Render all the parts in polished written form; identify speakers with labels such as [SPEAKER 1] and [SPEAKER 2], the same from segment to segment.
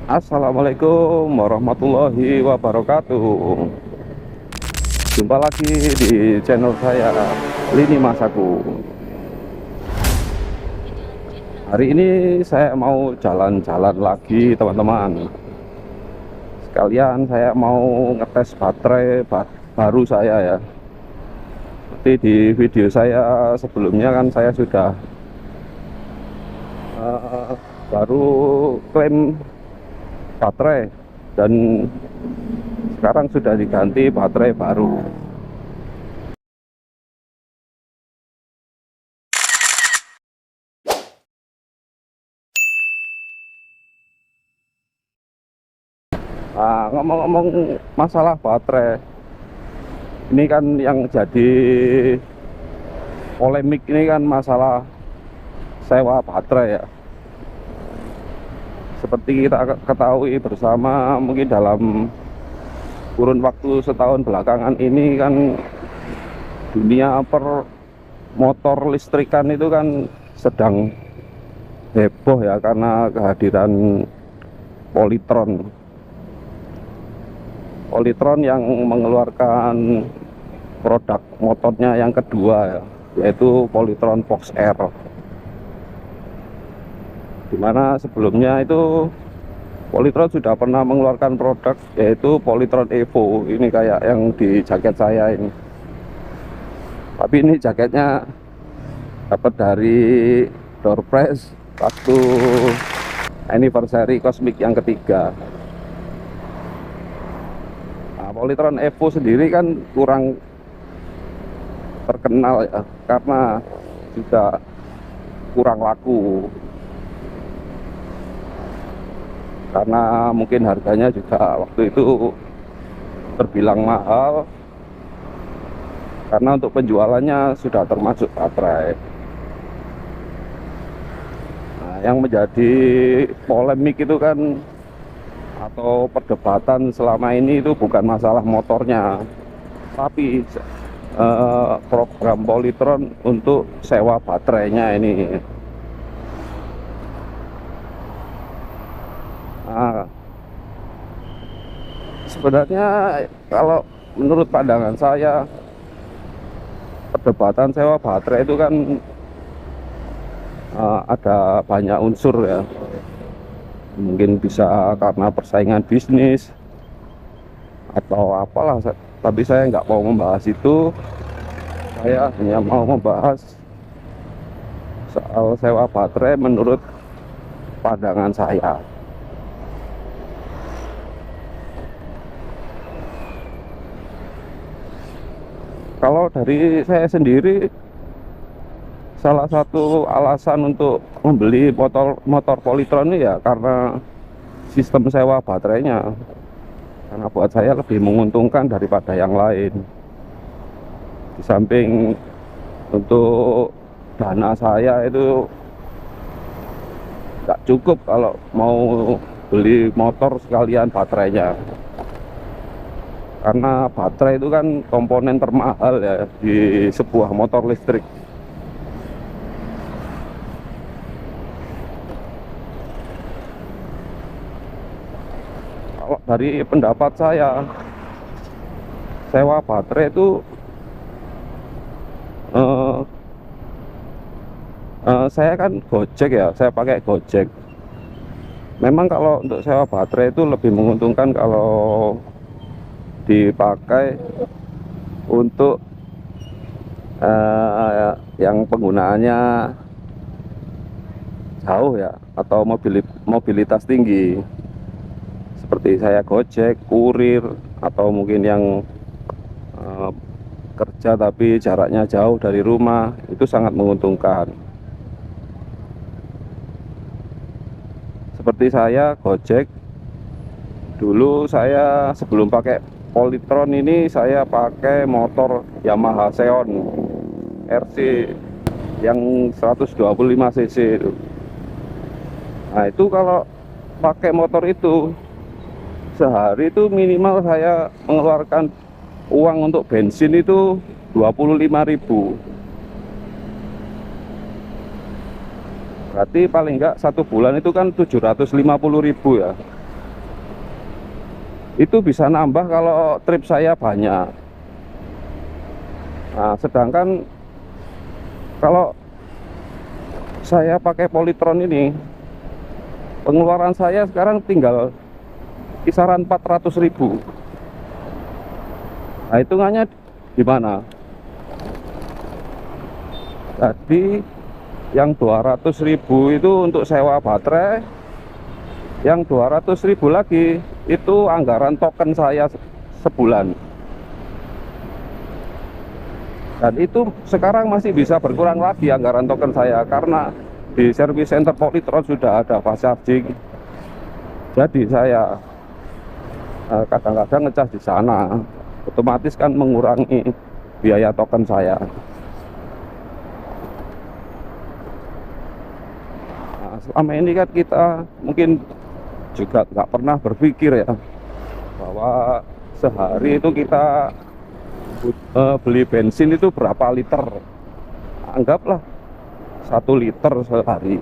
[SPEAKER 1] Assalamualaikum warahmatullahi wabarakatuh. Jumpa lagi di channel saya, Lini Masaku. Hari ini saya mau jalan-jalan lagi teman-teman. Sekalian saya mau ngetes baterai baru saya ya. Seperti di video saya sebelumnya kan saya sudah baru klaim baterai dan sekarang sudah diganti baterai baru. Nah, ngomong-ngomong masalah baterai, ini kan yang jadi polemik ini kan masalah sewa baterai ya. Seperti kita ketahui bersama, mungkin dalam kurun waktu setahun belakangan ini kan dunia motor listrikan itu kan sedang heboh ya, karena kehadiran Polytron yang mengeluarkan produk motornya yang kedua ya, yaitu Polytron Fox R. Dimana sebelumnya itu Polytron sudah pernah mengeluarkan produk yaitu Polytron Evo. Ini kayak yang di jaket saya ini, tapi ini jaketnya dapat dari door prize waktu anniversary Cosmic yang ketiga. Nah, Polytron Evo sendiri kan kurang terkenal ya, karena juga kurang laku, karena mungkin harganya juga waktu itu terbilang mahal, karena untuk penjualannya sudah termasuk baterai. Nah, yang menjadi polemik itu kan, atau perdebatan selama ini itu bukan masalah motornya, tapi program Polytron untuk sewa baterainya ini. Nah, sebenarnya kalau menurut pandangan saya, perdebatan sewa baterai itu kan ada banyak unsur ya. Mungkin bisa karena persaingan bisnis atau apalah, tapi saya nggak mau membahas itu. Saya hanya mau membahas soal sewa baterai menurut pandangan saya. Kalau dari saya sendiri, salah satu alasan untuk membeli motor Polytron ini ya karena sistem sewa baterainya. Karena buat saya lebih menguntungkan daripada yang lain. Di samping untuk dana saya itu nggak cukup kalau mau beli motor sekalian baterainya. Karena baterai itu kan komponen termahal ya di sebuah motor listrik. Kalau dari pendapat saya, sewa baterai itu saya kan Gojek ya, saya pakai Gojek. Memang kalau untuk sewa baterai itu lebih menguntungkan kalau dipakai untuk yang penggunaannya jauh ya, atau mobilitas tinggi, seperti saya Gojek, kurir, atau mungkin yang kerja tapi jaraknya jauh dari rumah, itu sangat menguntungkan. Seperti saya Gojek, dulu saya sebelum pakai Polytron ini saya pakai motor Yamaha Xeon RC yang 125 cc itu. Nah, itu kalau pakai motor itu sehari itu minimal saya mengeluarkan uang untuk bensin itu 25.000. Berarti paling enggak satu bulan itu kan 750.000 ya. Itu bisa nambah kalau trip saya banyak. Nah, sedangkan kalau saya pakai Polytron ini, pengeluaran saya sekarang tinggal kisaran 400.000. Nah, hitungannya gimana? Jadi yang 200.000 itu untuk sewa baterai, yang 200.000 lagi itu anggaran token saya sebulan. Dan itu sekarang masih bisa berkurang lagi anggaran token saya, karena di service center Polytron sudah ada fast charging. Jadi saya kadang-kadang ngecas di sana, otomatis kan mengurangi biaya token saya. Nah, selama ini kan kita mungkin juga nggak pernah berpikir ya, bahwa sehari itu kita beli bensin itu berapa liter. Anggaplah 1 liter sehari.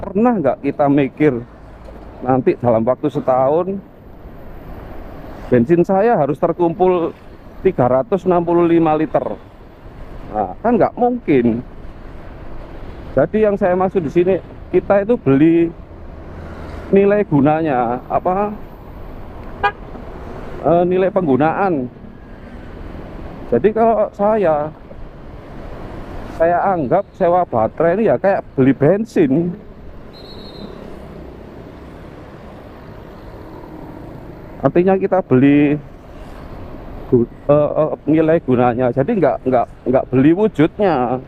[SPEAKER 1] Pernah nggak kita mikir nanti dalam waktu setahun bensin saya harus terkumpul 365 liter? Nah, kan nggak mungkin. Jadi yang saya maksud di sini, kita itu beli nilai gunanya, apa, nilai penggunaan. Jadi kalau saya anggap sewa baterai ini ya kayak beli bensin. Artinya kita beli nilai gunanya, jadi nggak beli wujudnya.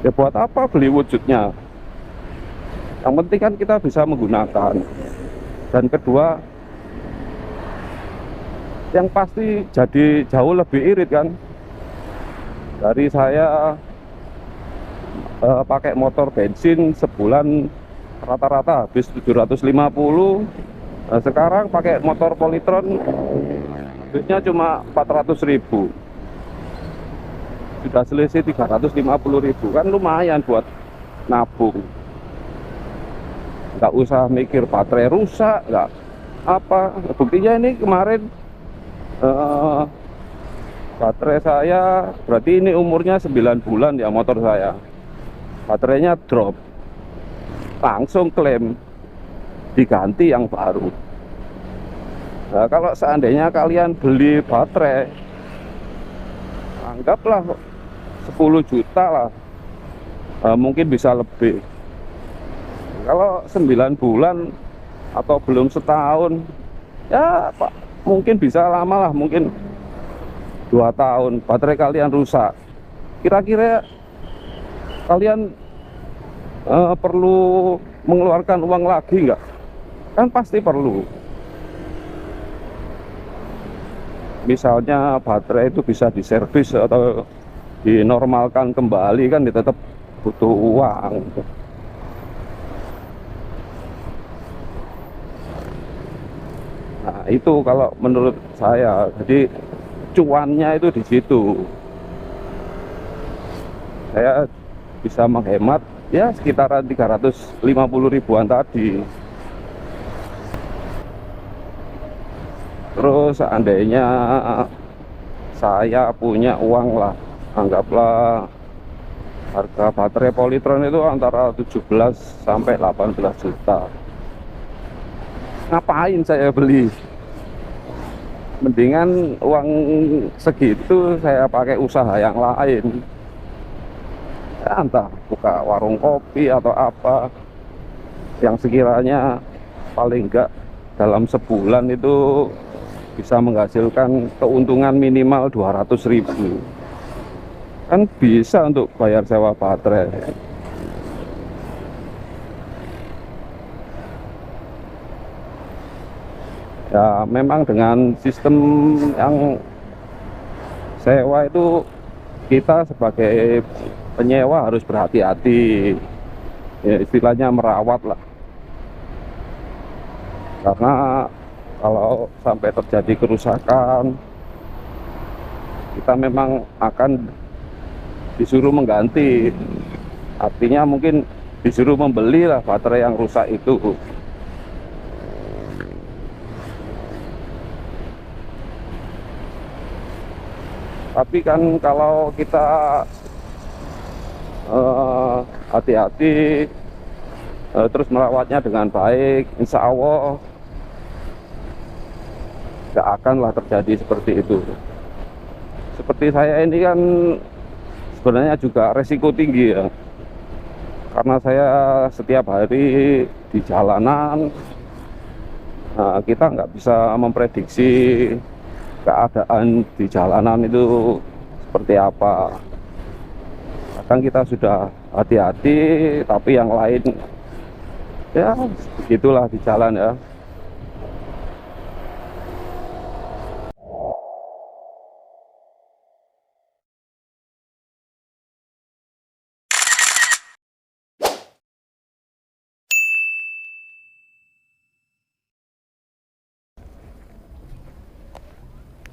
[SPEAKER 1] Ya buat apa beli wujudnya? Yang penting kan kita bisa menggunakan. Dan kedua, yang pasti jadi jauh lebih irit kan dari saya pakai motor bensin sebulan rata-rata habis 750. Nah, sekarang pakai motor Polytron habisnya cuma 400.000, sudah selisih 350.000. Kan lumayan buat nabung, nggak usah mikir baterai rusak, nggak apa. Buktinya ini kemarin baterai saya, berarti ini umurnya 9 bulan ya motor saya, baterainya drop, langsung klaim diganti yang baru. Nah, kalau seandainya kalian beli baterai, anggaplah 10 juta lah, mungkin bisa lebih. Kalau 9 bulan atau belum setahun, ya Pak, mungkin bisa lama lah, mungkin 2 tahun baterai kalian rusak. Kira-kira kalian perlu mengeluarkan uang lagi nggak? Kan pasti perlu. Misalnya baterai itu bisa diservis atau dinormalkan kembali, kan tetap butuh uang. Nah, itu kalau menurut saya, jadi cuannya itu di situ. Saya bisa menghemat ya sekitaran 350.000-an tadi. Terus seandainya saya punya uang lah, anggaplah harga baterai Polytron itu antara 17 sampai 18 juta. Ngapain saya beli? Mendingan uang segitu saya pakai usaha yang lain. Ya, entah buka warung kopi atau apa yang sekiranya paling enggak dalam sebulan itu bisa menghasilkan keuntungan minimal 200.000. Kan bisa untuk bayar sewa baterai. Ya memang dengan sistem yang sewa itu kita sebagai penyewa harus berhati-hati, ya, istilahnya merawat lah, karena kalau sampai terjadi kerusakan, kita memang akan disuruh mengganti. Artinya mungkin disuruh membeli lah baterai yang rusak itu. Tapi kan kalau kita hati-hati, terus merawatnya dengan baik, insya Allah nggak akanlah terjadi seperti itu. Seperti saya ini kan sebenarnya juga resiko tinggi ya, karena saya setiap hari di jalanan. Nah, kita nggak bisa memprediksi keadaan di jalanan itu seperti apa. Kadang kita sudah hati-hati, tapi yang lain ya begitulah di jalan ya.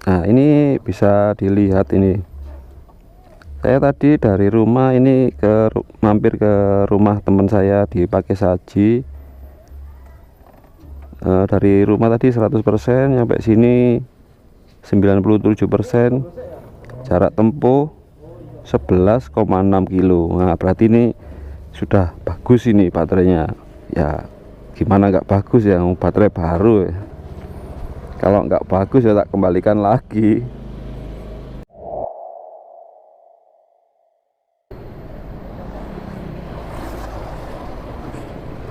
[SPEAKER 1] Nah, ini bisa dilihat ini. Saya tadi dari rumah ini mampir ke rumah teman saya di Pakai Saji. Dari rumah tadi 100%, sampai sini 97%. Jarak tempuh 11,6 kilo. Nah, berarti ini sudah bagus ini baterainya. Ya, gimana nggak bagus ya, baterai baru ya. Kalau nggak bagus ya tak kembalikan lagi.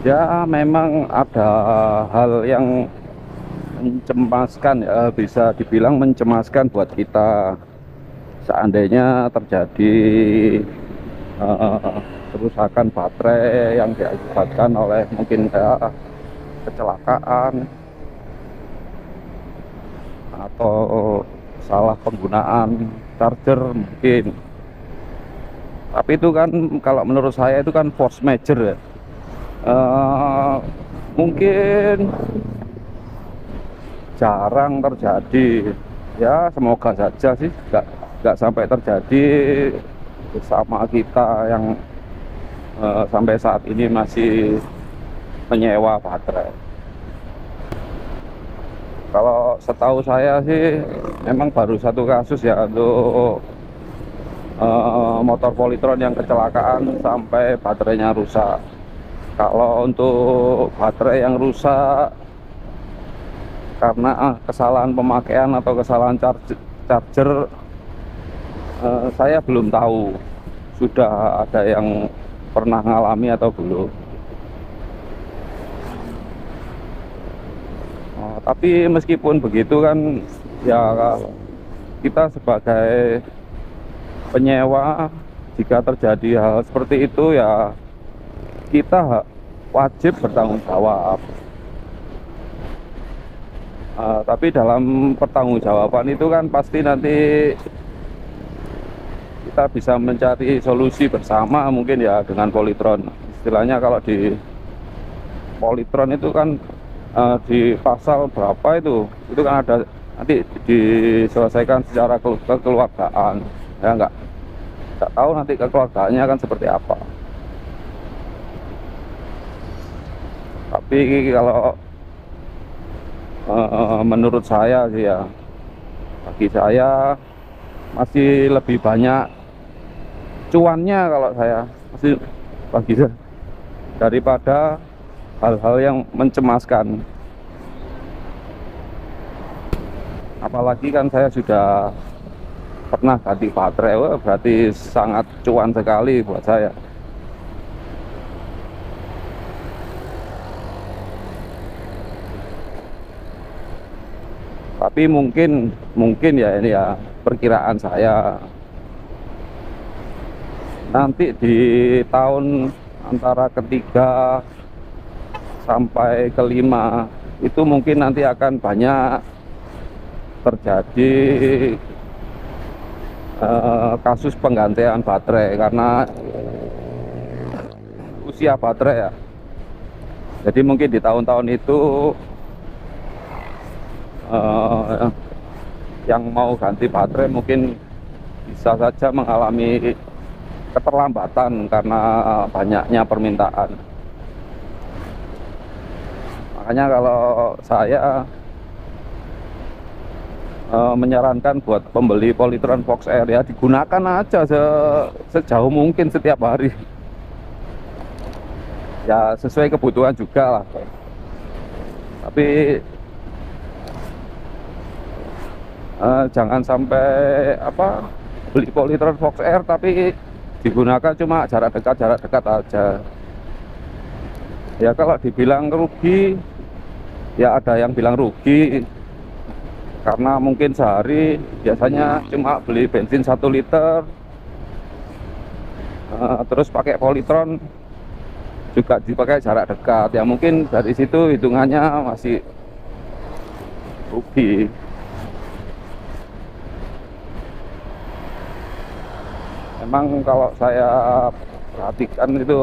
[SPEAKER 1] Ya, memang ada hal yang mencemaskan ya, bisa dibilang mencemaskan buat kita. Seandainya terjadi kerusakan baterai yang diakibatkan oleh mungkin ya, kecelakaan atau salah penggunaan charger mungkin. Tapi itu kan kalau menurut saya itu kan force major ya. Mungkin jarang terjadi ya, semoga saja sih nggak sampai terjadi bersama kita yang sampai saat ini masih menyewa baterai. Kalau setahu saya sih memang baru satu kasus ya untuk motor Polytron yang kecelakaan sampai baterainya rusak. Kalau untuk baterai yang rusak karena kesalahan pemakaian atau kesalahan charger, saya belum tahu sudah ada yang pernah ngalami atau belum. Tapi meskipun begitu kan ya, kita sebagai penyewa, jika terjadi hal seperti itu ya kita wajib bertanggung jawab. Tapi dalam pertanggungjawaban itu kan pasti nanti kita bisa mencari solusi bersama mungkin ya dengan Polytron. Istilahnya kalau di Polytron itu kan di pasal berapa itu kan ada nanti diselesaikan secara kekeluargaan ya, nggak tahu nanti kekeluargaannya kan seperti apa. Tapi kalau menurut saya sih ya, bagi saya masih lebih banyak cuannya kalau saya masih bagi saya daripada hal-hal yang mencemaskan. Apalagi kan saya sudah pernah ganti baterai, berarti sangat cuan sekali buat saya. Tapi mungkin ya, ini ya perkiraan saya, nanti di tahun antara ketiga sampai kelima itu mungkin nanti akan banyak terjadi kasus penggantian baterai karena usia baterai ya. Jadi mungkin di tahun-tahun itu yang mau ganti baterai mungkin bisa saja mengalami keterlambatan karena banyaknya permintaan. Makanya kalau saya menyarankan buat pembeli Polytron Fox Air ya, digunakan aja sejauh mungkin setiap hari ya, sesuai kebutuhan juga lah. Tapi jangan sampai beli Polytron Fox Air tapi digunakan cuma jarak dekat aja ya. Kalau dibilang rugi ya, ada yang bilang rugi karena mungkin sehari biasanya cuma beli bensin 1 liter, terus pakai Polytron juga dipakai jarak dekat ya, mungkin dari situ hitungannya masih rugi. Memang kalau saya perhatikan itu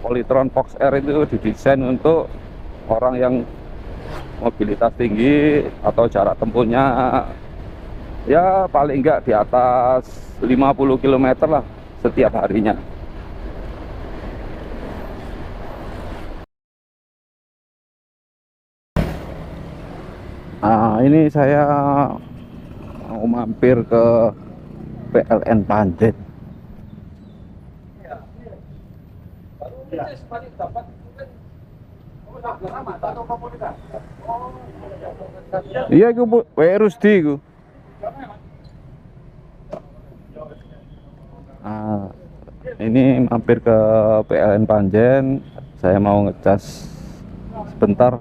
[SPEAKER 1] Polytron Fox Air itu didesain untuk orang yang mobilitas tinggi atau jarak tempuhnya ya paling enggak di atas 50 km lah setiap harinya. Nah, ini saya mau mampir ke PLN Panjen. Iya, iku Bu, Rusdi iku. Nah, ini mampir ke PLN Panjen, saya mau ngecas sebentar.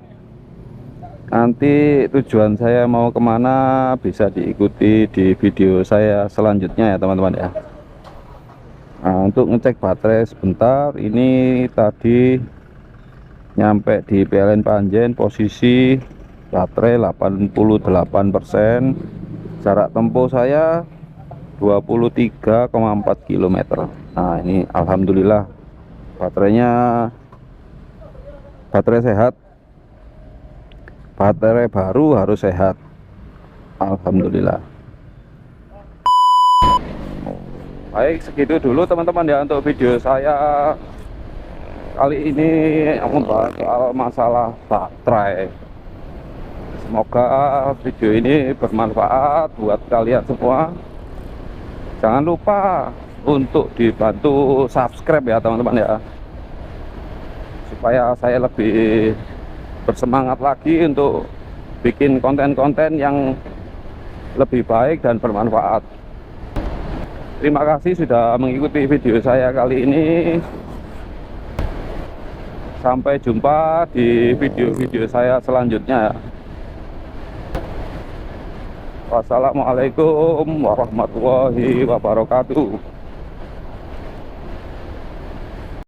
[SPEAKER 1] Nanti tujuan saya mau kemana bisa diikuti di video saya selanjutnya ya teman-teman ya. Nah, untuk ngecek baterai sebentar, ini tadi nyampe di PLN Panjen, posisi baterai 88%, jarak tempuh saya 23,4 km. Nah, ini alhamdulillah baterainya baterai sehat, baterai baru harus sehat, alhamdulillah. Baik, segitu dulu teman-teman ya untuk video saya kali ini, membahas soal masalah baterai. Semoga video ini bermanfaat buat kalian semua. Jangan lupa untuk dibantu subscribe ya teman-teman ya, supaya saya lebih bersemangat lagi untuk bikin konten-konten yang lebih baik dan bermanfaat. Terima kasih sudah mengikuti video saya kali ini. Sampai jumpa di video-video saya selanjutnya. Wassalamualaikum warahmatullahi wabarakatuh.